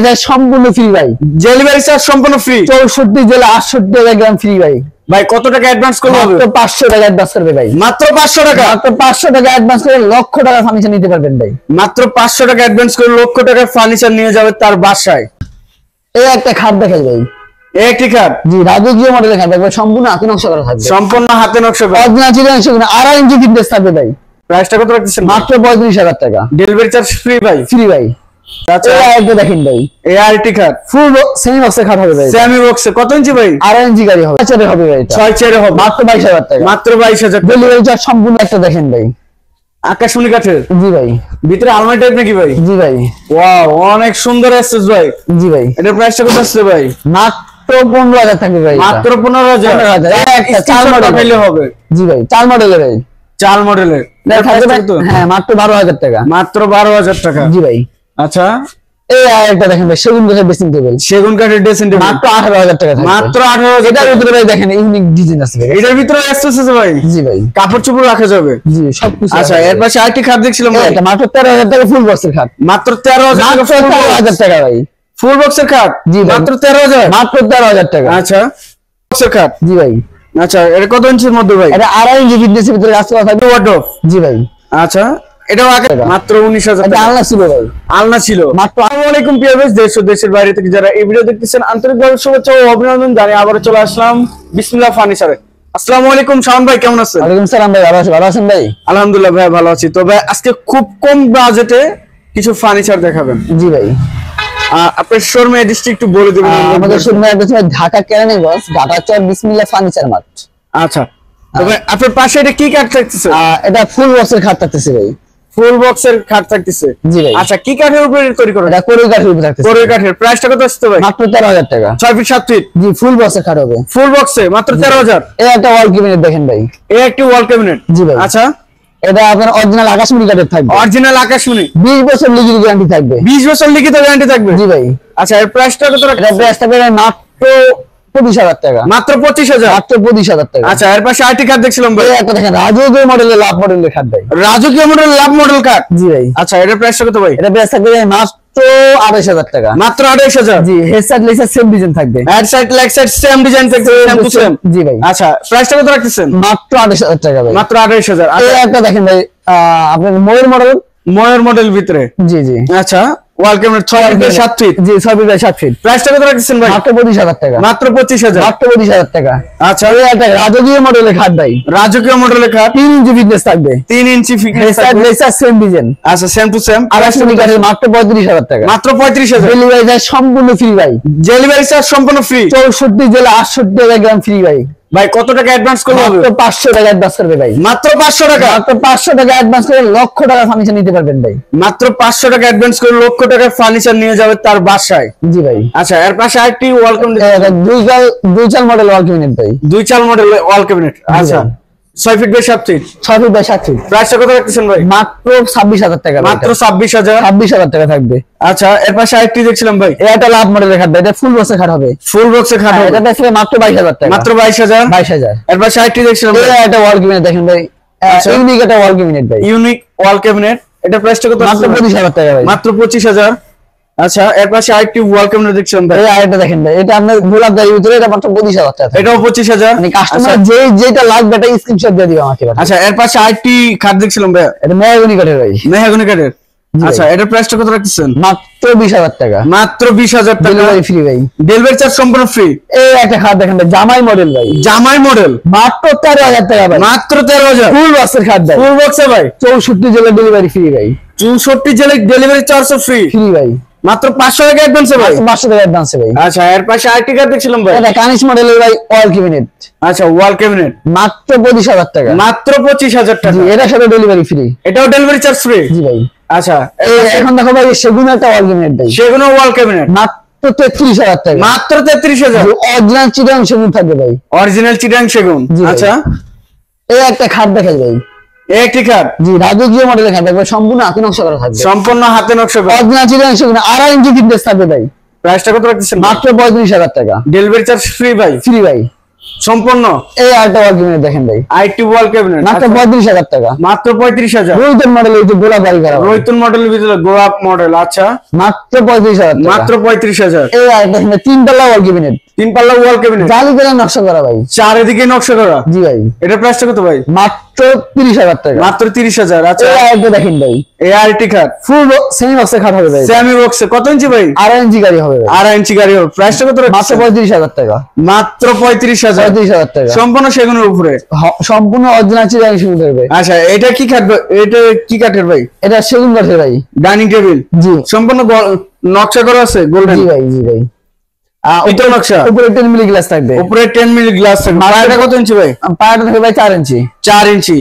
যায় সম্পূর্ণ ফ্রি ভাই। ডেলিভারি চার্জ সম্পূর্ণ ফ্রি। 64 জেলা 68 টাকা গ্রাম ফ্রি ভাই। ভাই কত টাকা অ্যাডভান্স করতে হবে? মাত্র 500 টাকা অ্যাডভান্স করবে ভাই। মাত্র 500 টাকা। মাত্র 500 টাকা অ্যাডভান্স করে লক্ষ টাকা ফার্নিচার নিতে পারবেন ভাই। মাত্র 500 টাকা অ্যাডভান্স করে লক্ষ টাকার ফার্নিচার নিয়ে যাবে তার বাসায়। এই একটা খাট দেখাই ভাই। একটি খাট, জি রাজকীয় মডেলের খাট ভাই, সম্পূর্ণ হাতে নকশা করা থাকবে। সম্পূর্ণ হাতে নকশা করা। অরিজিনাল চিটাগাং সেগুন 2.5 ইঞ্চি ফিটনেস থাকবে ভাই। প্রাইসটা কত রাখতেছেন? মাত্র 35,000 টাকা। ডেলিভারি চার্জ ফ্রি ভাই। ফ্রি ভাই। আচ্ছা এই একটা দেখেন ভাই, এই আরটি খাট ফুল সেমি বক্সের খাট হবে ভাই। সেমি বক্সে কত ইঞ্চি ভাই? 2.5 ইঞ্চি গাড়ি হবে, 6 হবে ভাই। এটা 6 চেয়ারে হবে। মাত্র 22,000 টাকা। মাত্র 22,000 টাকা। ডেলিভারি চার্জ সম্পূর্ণ। একটা দেখেন ভাই, আকাশমণি কাঠের। জি ভাই। ভিতরে আলমারি টাইপ নাকি ভাই? জি ভাই। ওয়াও অনেক সুন্দর এসেছে ভাই। জি ভাই। এটার প্রাইসটা কত আসছে ভাই? মাত্র 15,000 থাকবে ভাই। মাত্র 15,000। একটা 4 মডেল পাইলে হবে। জি ভাই, 4 মডেলের ভাই। 4 মডেলের। হ্যাঁ মাত্র 12,000 টাকা। মাত্র 12,000 টাকা। জি ভাই। আচ্ছা এই একটা দেখেন ভাই, সেগুন কাঠের ড্রেসিং টেবিল। সেগুন কাঠের ড্রেসিং টেবিল মাত্র 18,000 টাকা থাকবে। মাত্র 18,000। এটার ভিতরে ভাই দেখেন ইউনিক ডিজাইন আছে ভাই। এটার ভিতরে অ্যাক্সেস আছে ভাই। জি ভাই। কাপড় চোপড় রাখা যাবে। জি সবকিছু। আচ্ছা এর পাশে আরেকটি খাট দেখছিলাম ভাই। এটা মাত্র 13,000 টাকা ফুল বক্সের খাট। মাত্র 13,000 টাকা। 13,000 টাকা ভাই। ফুল বক্সের খাট। জি ভাই। মাত্র 13,000। মাত্র 13,000 টাকা। আচ্ছা বক্সের খাট। জি ভাই। আচ্ছা এটা কত ইঞ্চির মধ্যে ভাই? এটা 2.5 ইঞ্চি ফিটনেসের ভিতরে কাজ করা থাকবে। ওয়ার্ডরোব। জি ভাই। আচ্ছা এটাও আগে মাত্র 19,000 এটা টাকা। আলনা ছিল ভাই। আলনা ছিল মাত্র। আসসালামু আলাইকুম প্রিয় ভিউয়ার্স, দেশ ও দেশের বাইরে থেকে যারা এই ভিডিও দেখতেছেন আন্তরিকভাবে শুভেচ্ছা ও অভিনন্দন জানিয়ে আবারো চলে আসলাম বিসমিল্লাহ ফার্নিচারে। আসসালামু আলাইকুম শাওন ভাই, কেমন আছেন? ওয়ালাইকুম সালাম ভাই, ভালো আছেন ভাই? আলহামদুলিল্লাহ ভাই ভালো আছি। তো ভাই আজকে খুব কম বাজেটে কিছু ফার্নিচার দেখাবেন। জি ভাই। আপনার শোরুম অ্যাড্রেসটা একটু বলে দিবেন। আমাদের শোরুম অ্যাড্রেস ঢাকা কেরানীগঞ্জ, ঢাকা চর বিসমিল্লাহ ফার্নিচার মার্ট। আচ্ছা তবে আপনার পাশে এটা কি কাঠ থাকতেছে? এটা ফুল বক্সের খাট থাকতেছে ভাই। ফুল বক্সের খাট থাকতেছে। জি ভাই। আচ্ছা কি কাঠের উপরে তৈরি করা? এটা কোরিয়া কাঠের উপরে থাকতেছে। কোরিয়া কাঠের। প্রাইসটা কত আসছে ভাই? মাত্র 13,000 টাকা। 6 ফিট 7 ফিট। জি ফুল বক্সের খাট হবে। ফুল বক্সে মাত্র 13,000। এই একটা ওয়াল ক্যাবিনেট দেখেন ভাই। এই একটি ওয়াল ক্যাবিনেট। জি ভাই। আচ্ছা এটা আপনার অরিজিনাল আকাশমণি কাঠের থাকবে। অরিজিনাল আকাশমণি। 20 বছর লিখিত গ্যারান্টি থাকবে। 20 বছর লিখিত গ্যারান্টি থাকবে। জি ভাই। আচ্ছা এর প্রাইসটা কত রাখা? এটা প্রাইস থাকবে মাত্র 25,000 টাকা। মাত্র 25,000। মাত্র 25,000 টাকা। আচ্ছা এর পাশে আইটি কার্ড দেখছিলাম ভাই। এই একটা দেখেন রাজকীয় মডেলের লাভ মডেলের খাট ভাই। রাজকীয় মডেল লাভ মডেল কার্ড। জি ভাই। আচ্ছা এর প্রাইসটা কত ভাই? এটা প্রাইস থাকবে মাত্র 28,000 টাকা। মাত্র 28,000। জি হেডসেট লেসার সেম ডিজাইন থাকবে। Head side leg side same design থাকবে, সেম টু সেম। জি ভাই। আচ্ছা প্রাইসটা কত রাখতেছেন? মাত্র 28,000 টাকা ভাই। মাত্র 28,000। এই একটা দেখেন ভাই, আপনার ময়ূর মডেল। ময়ের মডেল ভিতরে। জি জি। আচ্ছা ওয়াল ক্যাবিনেট 6 ফিট 7 ফিট। জি 6 ফিট বাই 7 ফিট। প্রাইসটা কত রাখতেছেন ভাই? মাত্র 25,000 টাকা। মাত্র 25,000। মাত্র 25,000 টাকা। আচ্ছা এই একটা রাজকীয় মডেলের খাট ভাই। রাজকীয় মডেলের খাট। 3 ইঞ্চি ফিটনেস থাকবে। 3 ইঞ্চি ফিটনেস হেডসেট থাকবে। Laser same design. আচ্ছা সেম টু সেম। আকাশমণি কাঠের মাত্র 35,000 টাকা। মাত্র 35,000। ডেলিভারি চার্জ সম্পূর্ণ ফ্রি ভাই। ডেলিভারি চার্জ সম্পূর্ণ ফ্রি। 64 জেলা 68 টাকা গ্রাম ফ্রি ভাই। ভাই কত টাকা অ্যাডভান্স করতে হবে? মাত্র 500 টাকা অ্যাডভান্স করবে ভাই। মাত্র 500 টাকা। মাত্র 500 টাকা অ্যাডভান্স করে লক্ষ টাকা ফার্নিচার নিতে পারবেন ভাই। মাত্র 500 টাকা অ্যাডভান্স করে লক্ষ টাকার ফার্নিচার নিয়ে যাবে তার বাসায়। জি ভাই। আচ্ছা এর পাশে আরেকটি ওয়াল ক্যাবিনেট। দুই চাল মডেল ওয়াল ক্যাবিনেট ভাই। 2 চাল মডেল ওয়াল ক্যাবিনেট। আচ্ছা 6 feet by 7 feet. 6 feet by 7 feet. প্রাইসটা কত রাখতেছেন ভাই? মাত্র 26,000 টাকা। মাত্র 26,000। 26,000 টাকা থাকবে। আচ্ছা এর পাশে আরেকটি দেখছিলাম ভাই। এটা লাভ মডেলের খাট ভাই। এটা ফুল বক্সের খাট হবে। ফুল বক্সে খাট হবে। এটা প্রাইস মাত্র 22,000 টাকা। মাত্র 22,000। 22,000। এর পাশে আরেকটি দেখছিলাম ভাই। এটা ওয়াল ক্যাবিনেট দেখেন ভাই। ইউনিক একটা ওয়াল ক্যাবিনেট ভাই। ইউনিক ওয়াল ক্যাবিনেট। এটা প্রাইসটা কত? মাত্র 25,000 টাকা ভাই। মাত্র 25,000। আচ্ছা এর পাশে আরেকটি ওয়াল ক্যাবিনেট দেখছিলাম ভাই। এই আরেকটা দেখেন ভাই। এটা আপনার গোলাপ গাড়ির ভিতরে। এটা মাত্র 25,000 টাকা। এটাও 25,000। মানে কাস্টমার যেটা লাগবে এটা স্ক্রিনশট দিয়ে দিবে আমাকে। আচ্ছা এর পাশে আরেকটি খাট দেখছিলাম ভাই। এটা মেহগনি কাঠের ভাই। মেহগনি কাঠের। ভাই। আচ্ছা এটার প্রাইসটা কত রাখতেছেন? মাত্র 20,000 টাকা। মাত্র 20,000 টাকা। ডেলিভারি ফ্রি ভাই। ডেলিভারি চার্জ সম্পূর্ণ ফ্রি। এই একটা খাট দেখেন ভাই, জামাই মডেল ভাই। জামাই মডেল। মাত্র 13,000 টাকা ভাই। মাত্র 13,000। ফুল বক্সের খাট ভাই। ফুল বক্সে ভাই। 64 জেলা ডেলিভারি ফ্রি ভাই। 64 জেলায় ডেলিভারি চার্জ ফ্রি। ফ্রি ভাই। মাত্র 500 টাকা অ্যাডভান্সে ভাই। 500 টাকা অ্যাডভান্স ভাই। আচ্ছা এর পাশে আরেকটি খাট দেখছিলাম ভাই। এটা কানিশ মডেলের ভাই ওয়াল ক্যাবিনেট। আচ্ছা ওয়াল ক্যাবিনেট। মাত্র 25,000 টাকা। মাত্র 25,000 টাকা। জি এটার সাথে ডেলিভারি ফ্রি। এটাও ডেলিভারি চার্জ ফ্রি। জি ভাই। আচ্ছা এখন দেখো ভাই সেগুন একটা ওয়াল ক্যাবিনেট ভাই। সেগুলো ওয়াল ক্যাবিনেট। মাত্র 33,000 টাকা। মাত্র 33,000। অরিজিনাল চিটাং সেগুন থাকবে ভাই। অরিজিনাল চিটাং সেগুন। জি ভাই। আচ্ছা এই একটা খাট দেখাই ভাই। একটি খাট। জি রাজকীয় মডেলের খাট ভাই, সম্পূর্ণ হাতে নকশা করা থাকবে। সম্পূর্ণ হাতে নকশা করা। অরিজিনাল চিটাং সেগুন 2.5 ইঞ্চি ফিটনেস থাকবে ভাই। প্রাইসটা কত রাখতেছেন? মাত্র 35,000 টাকা। ডেলিভারি চার্জ ফ্রি ভাই। ফ্রি ভাই। সম্পূর্ণ। এই আরেকটা ওয়াল ক্যাবিনেট দেখেন ভাই, আইটি ওয়াল ক্যাবিনেট মাত্র 35,000 টাকা। মাত্র 35,000। রোহিতন মডেল, এই যে গোলাপ বাড়ি করা রোহিতন মডেলের ভিতরে গোলাপ মডেল। আচ্ছা মাত্র 35,000 টাকা। মাত্র 35,000। এই আরেকটা দেখেন 3 পাল্লা ওয়াল ক্যাবিনেট, 3 পাল্লা ওয়াল ক্যাবিনেট, জালি করে নকশা করা ভাই, চারিদিকে নকশা করা। জি ভাই। এটা প্রাইসটা কত ভাই? মাত্র 30,000 টাকা। মাত্র 30,000। আচ্ছা এই আরেকটা দেখেন ভাই, এই আরটি খাট ফুল সেমি বক্সে খাট হবে ভাই, সেমি বক্সে। কত ইঞ্চি ভাই? 2.5 ইঞ্চি গাড়ি হবে ভাই, 2.5 ইঞ্চি গাড়ি হবে। প্রাইসটা কত মাত্র 35,000 টাকা। মাত্র 35,000। 35,000 টাকা সম্পূর্ণ সেগুনের উপরে, সম্পূর্ণ অরিজিনাল চিরাং সেগুন কাঠের। আচ্ছা এটা কি কাঠ? এটা কি কাঠের ভাই? এটা সেগুন কাঠের ভাই। ডাইনিং টেবিল জি সম্পূর্ণ নকশা করা আছে গোল্ডেন। জি ভাই, জি ভাই। এটা নকশা, উপরে 10 মিলি গ্লাস থাকবে, উপরে 10 মিলি গ্লাস থাকবে। পায়াটা কত ইঞ্চি ভাই? পায়াটা থাকবে ভাই 4 ইঞ্চি। 4 ইঞ্চি।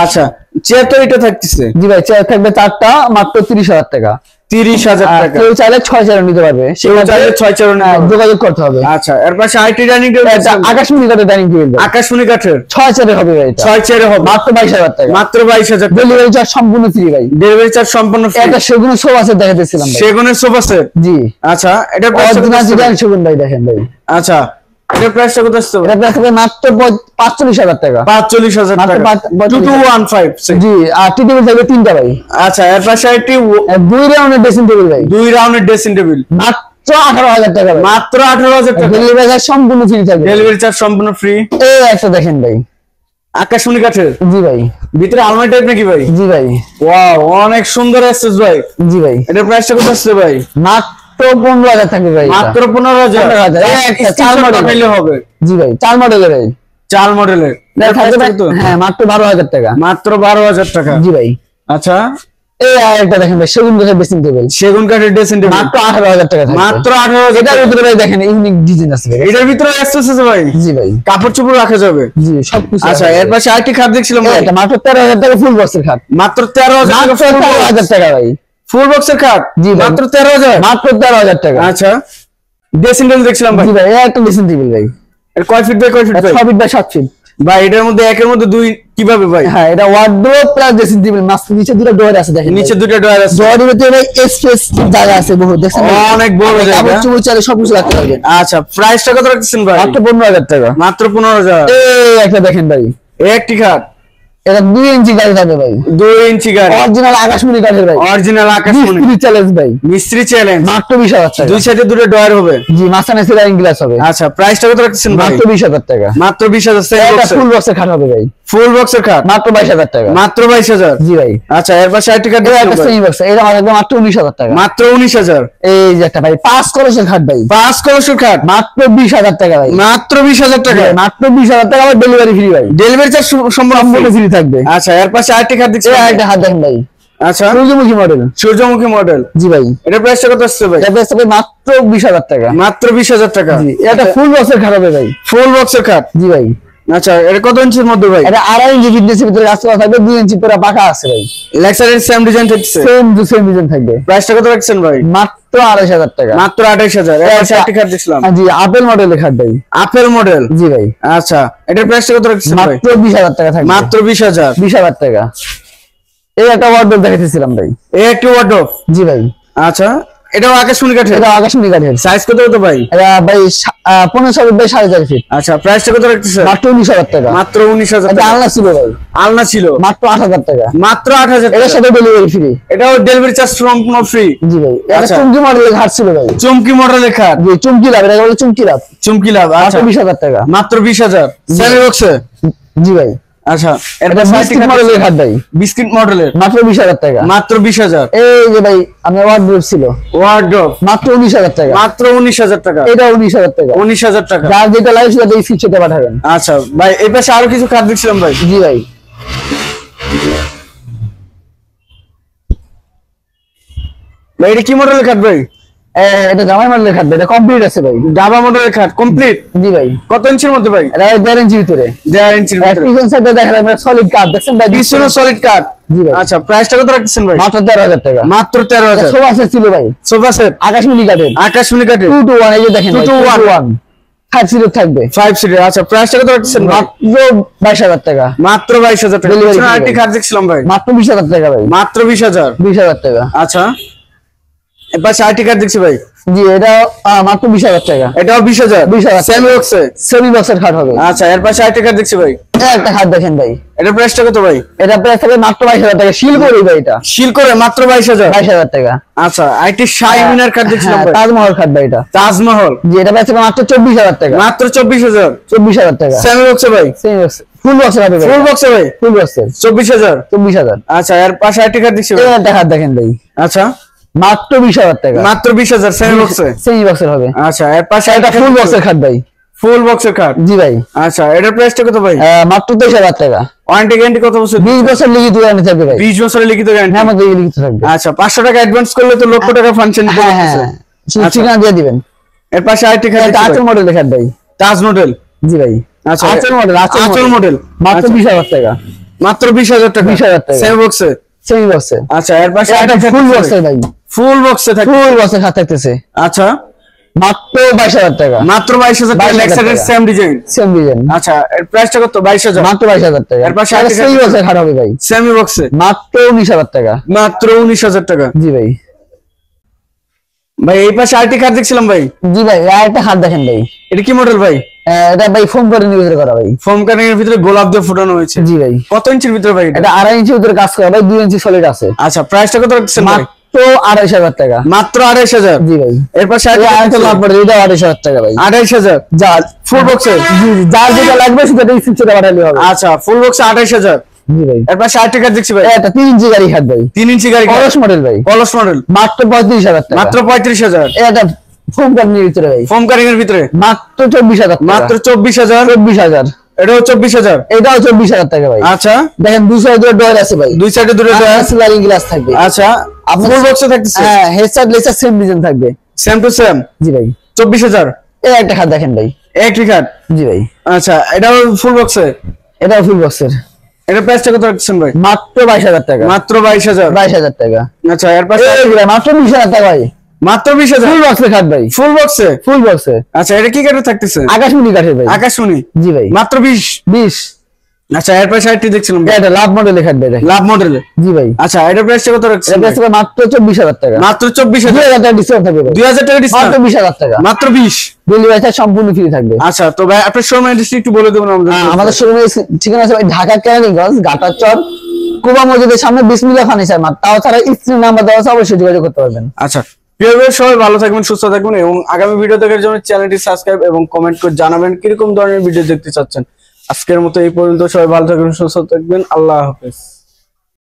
আচ্ছা চেয়ার তো এটা থাকতেছে। জি ভাই, চেয়ার থাকবে 4টা, মাত্র 30,000 টাকা। 30,000 টাকা। কেউ চাইলে 6 চেয়ার নিতে পারবে, সেটা চাইলে 6 চেয়ার নিতে পারবে। যোগাযোগ করতে হবে। আচ্ছা এর পাশে আইটি ডাইনিং টেবিল, আকাশমণি কাঠের ডাইনিং টেবিল, আকাশমণি কাঠের 6 চেয়ারের হবে ভাই, এটা 6 চেয়ারে হবে। মাত্র 22,000 টাকা। মাত্র 22,000 টাকা। ডেলিভারি চার্জ সম্পূর্ণ ফ্রি ভাই। ডেলিভারি চার্জ সম্পূর্ণ ফ্রি। এটা সেগুন সোফা সেট দেখাতেছিলাম ভাই। সেগুনের সোফা সেট। জি আচ্ছা এটা অরিজিনাল চিরাং সেগুন ভাই, দেখেন ভাই। আচ্ছা এটার প্রাইসটা কত আসছে? এটা প্রাইস হবে মাত্র 45,000 টাকা। 45,000 মাত্র টাকা। 2215। জি আর টি টেবিল থাকবে 3টা ভাই। আচ্ছা এর পাশে একটি 2 রাউন্ডের ড্রেসিং টেবিল ভাই, 2 রাউন্ডের ড্রেসিং টেবিল মাত্র 18,000 টাকা ভাই। মাত্র 18,000 টাকা। ডেলিভারি চার্জ সম্পূর্ণ ফ্রি থাকবে। ডেলিভারি চার্জ সম্পূর্ণ ফ্রি। এই একটা দেখেন ভাই, আকাশমণি কাঠের জি ভাই। ভিতরে আলমারি টাইপ নাকি ভাই? জি ভাই, ওয়াও অনেক সুন্দর অ্যাক্সেস ভাই। জি ভাই। এটার প্রাইসটা কত আসছে ভাই? মাত্র 15,000 থাকবে ভাই, মাত্র 15,000। 15,000 চার মডেল পাইলে হবে। জি ভাই, 4 মডেলের ভাই। 4 মডেলের। এটা থাকবে ভাই, হ্যাঁ মাত্র 12,000 টাকা। মাত্র 12,000 টাকা। জি ভাই। আচ্ছা এই আরেকটা দেখেন ভাই, সেগুন কাঠের ড্রেসিং টেবিল, সেগুন কাঠের ড্রেসিং টেবিল, মাত্র 18,000 টাকা থাকবে। মাত্র 18,000। এটার ভিতরে ভাই দেখেন ইউনিক ডিজাইন আছে ভাই। এটার ভিতরে অ্যাক্সেস আছে ভাই। জি ভাই, কাপড় চোপড় রাখা যাবে। জি সবকিছু। আচ্ছা এর পাশে আরেকটি খাট দেখছিলাম ভাই। এটা মাত্র 13,000 টাকা ফুল বক্সের খাট। মাত্র 13,000 মাত্র 13,000 টাকা ভাই, ফুল বক্সের খাট। জি ভাই। মাত্র 13,000। মাত্র 13,000 টাকা। আচ্ছা ড্রেসিং টেবিল দেখছিলাম ভাই। জি ভাই, এই একটা ড্রেসিং টেবিল ভাই, এর কয় ফিট বাই কয় ফিট ভাই? 6 ফিট বাই 7 ফিট ভাই এটার মধ্যে একের মধ্যে দুই কিভাবে ভাই? হ্যাঁ এটা ওয়ার্ডরোব প্লাস ড্রেসিং টেবিল, মাঝখানে নিচে দুটো ডোর আছে দেখেন। নিচে দুটো ডয়ার আছে। ডোরের ভিতরে ভাই স্পেস জায়গা আছে বহু, দেখছেন ভাই? অনেক বড় জায়গা। কাপড় চোপড় চালে সবকিছু রাখতে পারবেন। আচ্ছা প্রাইসটা কত রাখছেন ভাই? মাত্র 15,000 টাকা। মাত্র 15,000। এই একটা দেখেন ভাই, এই একটি খাট এটা 2 ইঞ্চি গাড়ি থাকবে ভাই, 2 ইঞ্চি গাড়ি, অরিজিনাল আকাশমণি কাঠের ভাই, অরিজিনাল আকাশমণি মিস্ত্রি চ্যালেঞ্জ ভাই, মিস্ত্রি চ্যালেঞ্জ। মাত্র 20,000 টাকা। দুই সাইডে দুটো ডয়ার হবে। জি মাঝখানে সিলাইং গ্লাস হবে। আচ্ছা প্রাইসটা কত রাখছেন ভাই? মাত্র 20,000 টাকা। মাত্র 20,000। এটা ফুল বক্সের খাট হবে ভাই, ফুল বক্সের খাট মাত্র 22,000 টাকা। মাত্র 22,000। জি ভাই। আচ্ছা এর পাশে আরেকটি খাট এটা দেখছিলাম একটা ভাই। সেমি বক্স, এটা আমাদের মাত্র 19,000 টাকা। মাত্র 19,000। এই যে একটা ভাই 5 কলসের খাট ভাই, 5 কলসের খাট মাত্র 20,000 টাকা ভাই। মাত্র 20,000 টাকা। মাত্র 20,000 টাকা, আবার ডেলিভারি ফ্রি ভাই, ডেলিভারি চার্জ সম্পূর্ণ ফ্রি থাকবে। আচ্ছা এর পাশে আরেকটি খাট এই দেখছিলাম ভাই। একটা হাত দেখেন ভাই, আচ্ছা সূর্যমুখী মডেল। সূর্যমুখী মডেল। জি ভাই, এটার প্রাইসটা কত আসছে ভাই? এটা পেয়ে মাত্র 20,000 টাকা। মাত্র 20,000 টাকা। জি এটা ফুল বক্সের খাট হবে ভাই। ফুল বক্সের খাট। জি ভাই, আচ্ছা এটা কত ইঞ্চির মধ্যে ভাই? এটা 2.5 ইঞ্চি ফিটনেসের ভিতরে কাজ করা থাকবে, 2 ইঞ্চি পুরো পাকা আছে ভাই, লেক্সারের সেম ডিজাইন থাকছে। সেম ডিজাইন থাকবে। প্রাইসটা কত রাখছেন ভাই? মাত্র 2,500 টাকা। মাত্র 28,000। এর পাশে আরেকটি খাট দেখছিলাম। জি আপেল মডেলের খাট ভাই। Apple model. জি ভাই, আচ্ছা এটার প্রাইসটা কত রাখছেন ভাই? মাত্র 20,000 টাকা থাকবে। মাত্র 20,000। 20,000 টাকা। এই একটা ওয়ার্ডরোব দেখাইতেছিলাম ভাই। এই একটি ওয়ার্ডরোব। জি ভাই, আচ্ছা এটাও আকাশমণি কাঠের। এটা আকাশমণি কাঠের। সাইজ কত হতো ভাই? এটা ভাই 15 ফিট বাই 4.5 ফিট, আচ্ছা প্রাইসটা কত রাখতেছেন? মাত্র 19,000 টাকা। মাত্র 19,000 এটা টাকা। আলনা ছিল ভাই, আলনা ছিল মাত্র 8,000 টাকা। মাত্র 8,000 এটার টাকা। সাথে ডেলিভারি ফ্রি। এটাও ডেলিভারি চার্জ সম্পূর্ণ ফ্রি। জি ভাই, এটা আচ্ছা। চুমকি মডেলের খাট ছিল ভাই। চুমকি মডেলের খাট। জি চুমকি লাভ, এটা বলে চুমকি লাভ, চুমকি লাভ। মাত্র আচ্ছা 20,000 টাকা। মাত্র 20,000। সেমি বক্সে। জি ভাই, আচ্ছা এর এটা পাশে আরেকটি বিস্কিট খাট মডেলের খাট ভাই, বিস্কিট মডেলের। মাত্র 20,000 টাকা। মাত্র 20,000। এই যে ভাই আপনার ওয়ার্ডরোব ছিল, ওয়ার্ডরোব। মাত্র 19,000 টাকা। মাত্র 19,000 টাকা। এটা 19,000 টাকা। 19,000 টাকা। যার যেটা লাগে সেটা এই ফিচারটা পাঠাবেন। আচ্ছা ভাই এই পাশে আরো কিছু খাট দেখছিলাম ভাই। জি ভাই, ভাই এটা কি মডেলের খাট ভাই? এটা জামাই মডেলের খাট ভাই, এটা কমপ্লিট আছে ভাই। ডাবা মডেলের খাট কমপ্লিট। জি ভাই, কত ইঞ্চির মধ্যে ভাই? এটা 1.5 ইঞ্চি ভিতরে। 1.5 ইঞ্চির ভিতরে। পিছন সাইডে দেখেন আপনার সলিড কাঠ দেখছেন ভাই, পিছনে সলিড কাট। জি ভাই, আচ্ছা প্রাইসটা কত রাখছেন ভাই? মাত্র 13,000 টাকা। মাত্র 13,000। সোফা সেট ছিল ভাই, সোফা সেট আকাশমণি কাঠের, আকাশমণি কাঠের 2 to 1। এই যে দেখেন 2 to 1 5 সিটের থাকবে, 5 সিটের। আচ্ছা প্রাইসটা কত রাখছেন ভাই? মাত্র 22,000 টাকা। মাত্র 22,000 টাকা। Delivery পিছনে fee আরেকটি ভাই। খাট দেখছিলাম ভাই। মাত্র 20,000 টাকা ভাই, মাত্র 20,000। 20,000 টাকা। আচ্ছা এবার আইটি কার্ড দেখছি ভাই। জি এটা মাত্র 20,000 টাকা। এটাও 20,000। 20,000 সেমি বক্সে। সেমি বক্সের খাট হবে। আচ্ছা এর পাশে আইটি কার্ড দেখছি ভাই। এটা একটা খাট দেখেন ভাই, এটা প্রাইসটা কত ভাই? এটা প্রাইস থাকবে মাত্র 22,000 টাকা। শিল করে ভাই, এটা শিল করে মাত্র 22,000। 22,000 টাকা। আচ্ছা আইটি শাইমিনার কার্ড দেখছিলাম ভাই। তাজমহল খাট ভাই, এটা তাজমহল। জি এটা প্রাইস থাকবে মাত্র 24,000 টাকা। মাত্র 24,000। 24,000 টাকা। সেমি বক্সে ভাই। সেমি বক্স ফুল বক্সের হবে ভাই। ফুল বক্সে ভাই। ফুল বক্সের 24,000। 24,000। আচ্ছা এর পাশে আইটি কার্ড দেখছি ভাই। এটা একটা খাট দেখেন ভাই, আচ্ছা মাত্র 20,000 টাকা। মাত্র 20,000 সেমি বক্সে। সেমি বক্সের হবে। আচ্ছা এর পাশে এটা ফুল বক্সের খাট ভাই। ফুল বক্সের কার্ড। জি ভাই। আচ্ছা এটার প্রাইসটা কত ভাই? মাত্র 23,000 টাকা। ওয়ারেন্টি গ্যারান্টি কত বছর? 20 বছর লিখিত গ্যারান্টি থাকবে ভাই। 20 বছরের লিখিত গ্যারান্টি। হ্যাঁ আমাদের লিখিত থাকবে। আচ্ছা 500 টাকা অ্যাডভান্স করলে তো লক্ষ টাকা ফাংশন দিতে হ্যাঁ পারতেছে। হ্যাঁ শুধু ঠিকানা দিয়ে দিবেন। এর পাশে আইটি কার্ড এটা আচল মডেল খাট ভাই। তাজ মডেল। জি ভাই। আচ্ছা আচল মডেল। আচল মডেল। মাত্র 20,000 টাকা। মাত্র 20,000 টাকা। 20,000 টাকা। সেমি বক্সে। সেমি বক্সে। আচ্ছা এর পাশে এটা ফুল বক্সের ভাই। ফুল বক্সে থাকে। ফুল বক্সের খাট থাকতেছে আচ্ছা মাত্র 22,000 টাকা। মাত্র 22,000 টাকা। 22,000 লেক্সাসের টাকা। Same design. Same design. আচ্ছা এর প্রাইসটা কত? 22,000। মাত্র 22,000 টাকা। এর পাশে এটা আরেকটা সেমি বক্সের খাট হবে ভাই। সেমি বক্সে। মাত্র 19,000 টাকা। মাত্র 19,000 টাকা। জি ভাই। ভাই এই পাশে আইটি কার্ড দেখছিলাম ভাই। জি ভাই আর একটা খাট দেখেন ভাই। এটা কি মডেল ভাই? এটা ভাই ফোম করে নিয়ে করা ভাই। ফোম কাটিং এর ভিতরে গোলাপ দিয়ে ফুটানো হয়েছে। জি ভাই। কত ইঞ্চির ভিতরে ভাই এটা? এটা 2.5 ইঞ্চি ভিতরে কাজ করা ভাই, 2 ইঞ্চি সলিড আছে। আচ্ছা প্রাইসটা কত রাখছেন ভাই? মাত্র 2,500 টাকা। মাত্র 2,500। জি ভাই। এর পাশে এটা আরেকটা লাভ পড়ে, এটা 2,500 টাকা ভাই। 2,500। যা ফুল বক্সে। জি জি, যার যেটা লাগবে সেটা স্ক্রিনশটে পাঠালে হবে। আচ্ছা ফুল বক্সে 2,500। জি ভাই। এর পাশে আইটি কার্ড দেখছি ভাই। এটা 3 ইঞ্চি গাড়ি খাট ভাই। 3 ইঞ্চি গাড়ি। কলস মডেল ভাই। কলস মডেল। মাত্র 35,000 টাকা। মাত্র 35,000। এটা ফোম করে নিয়ে ভিতরে ভাই। ফোম কাটিং এর ভিতরে মাত্র 24,000 টাকা। মাত্র 24,000। 24,000। এটাও 24,000। এটাও 24,000 টাকা ভাই। আচ্ছা দেখেন দুই সাইডে ডোর আছে ভাই। দুই সাইডে দুটো স্লাইডিং গ্লাস থাকবে। আচ্ছা ফুল বক্সে থাকতেছে। হ্যাঁ হেডসেট লেসার সেম ডিজাইন থাকবে। Same to same. জি ভাই। 24,000। এই একটা খাট দেখেন ভাই। একটি কার্ড। জি ভাই। আচ্ছা এটাও ফুল বক্সে। এটাও ফুল বক্সের। এটা প্রাইসটা কত রাখছেন ভাই? মাত্র 22,000 টাকা। মাত্র 22,000। 22,000 টাকা। আচ্ছা এর পাশে এই ভাই মাত্র 20,000 টাকা ভাই। মাত্র 20,000। ফুল বক্সের খাট ভাই। ফুল বক্সে। ফুল বক্সে। আচ্ছা এটা কি কাঠের থাকতেছে? আকাশমণি কাঠের ভাই। আকাশমণি। জি ভাই। মাত্র 20। 20। আচ্ছা এর পাশে আইটি দেখছিলাম ভাই। এটা লাভ মডেলের খাট ভাই দেখেন। লাভ মডেল। জি ভাই। আচ্ছা এটা প্রাইসটা কত রাখছেন? এটা ভাই? প্রাইস মাত্র 24,000 টাকা। মাত্র 24,000। 2,000 টাকা ডিসকাউন্ট থাকবে ভাই। 2,000 টাকা মাত্র ডিসকাউন্ট। 20,000 টাকা। মাত্র 20। ডেলিভারি চার্জ সম্পূর্ণ ফ্রি থাকবে। আচ্ছা তো ভাই আপনার শোরুম অ্যাড্রেস একটু বলে দেবেন আমাদের। আমাদের শোরুমের ঠিকানা আছে ভাই ঢাকা কেরানীগঞ্জ গাটারচর কুবা মসজিদের সামনে বিসমিল্লাহ ফার্নিচার মার্ট। তাও ছাড়া স্ক্রিন নাম্বার দেওয়া আছে, অবশ্যই যোগাযোগ করতে পারবেন। আচ্ছা প্রিয় ভিউয়ার সবাই ভালো থাকবেন, সুস্থ থাকবেন এবং আগামী ভিডিও দেখার জন্য চ্যানেলটি সাবস্ক্রাইব এবং কমেন্ট করে জানাবেন কিরকম ধরনের ভিডিও দেখতে চাচ্ছেন। আজকের মতো এই পর্যন্ত, সবাই ভালো থাকবেন, সুস্থ থাকবেন, আল্লাহ হাফেজ।